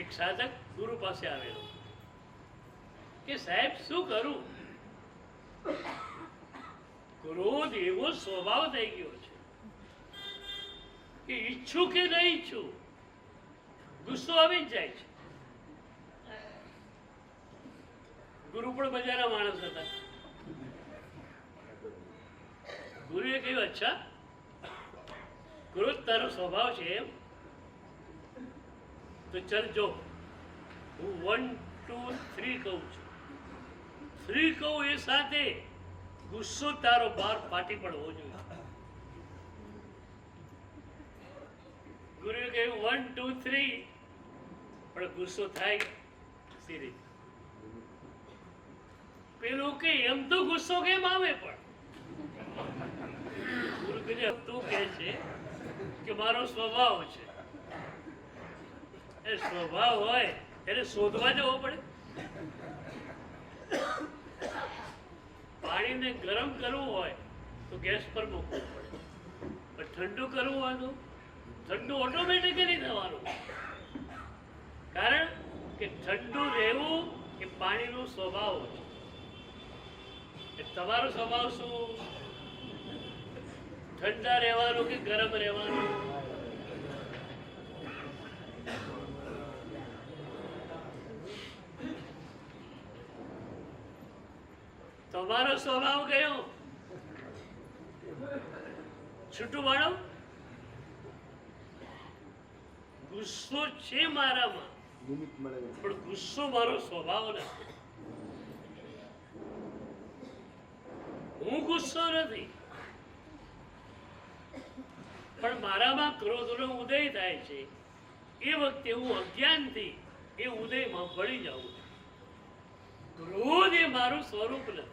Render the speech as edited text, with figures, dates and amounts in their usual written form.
એક સાધક ગુરુ પાસે આવેલો કે સાહેબ શું કરું? ક્રોધ એવો સ્વભાવ થઈ ગયો છે કે ઈચ્છું કે નહીં ઈચ્છું ગુસ્સો આવી જ જાય છે. ગુરુ પણ મજાના માણસ હતા. ગુરુએ કહ્યું, અચ્છા ક્રોધ તારો સ્વભાવ છે એમ? તો ચલ જો હું 1 2 3 કહું છું. 3 કહું એ સાથે ગુસ્સો તારો બહાર ફાટી પડવો જોઈએ. ગુરુએ કહ્યું 1 2 3 પણ ગુસ્સો થાય સીરી. પેલું કે એમ તો ગુસ્સો કેમ આવે? પણ ગુરુ કહે તું કહે છે કે મારો સ્વભાવ છે. એ સ્વભાવ હોય એને શોધવા જવો પડે. પાણીને ગરમ કરવું હોય તો ગેસ પર મૂકવું પડે, પણ ઠંડુ કરવું હોય તો ઠંડુ ઓટોમેટિકલી થવાનું. કારણ કે ઠંડુ રહેવું એ પાણીનો સ્વભાવ છે. તમારો સ્વભાવ શું? ઠંડા રહેવાનું કે ગરમ રહેવાનું? તમારો સ્વભાવ કયો? છૂટું પાડો. ગુસ્સો છે મારામાં, પણ ગુસ્સો મારો સ્વભાવ નથી. હું ગુસ્સો નથી, પણ મારામાં ક્રોધનો ઉદય થાય છે. એ વખતે હું અજ્ઞાનથી એ ઉદયમાં પડી જાઉં છું. ક્રોધ એ મારું સ્વરૂપ નથી.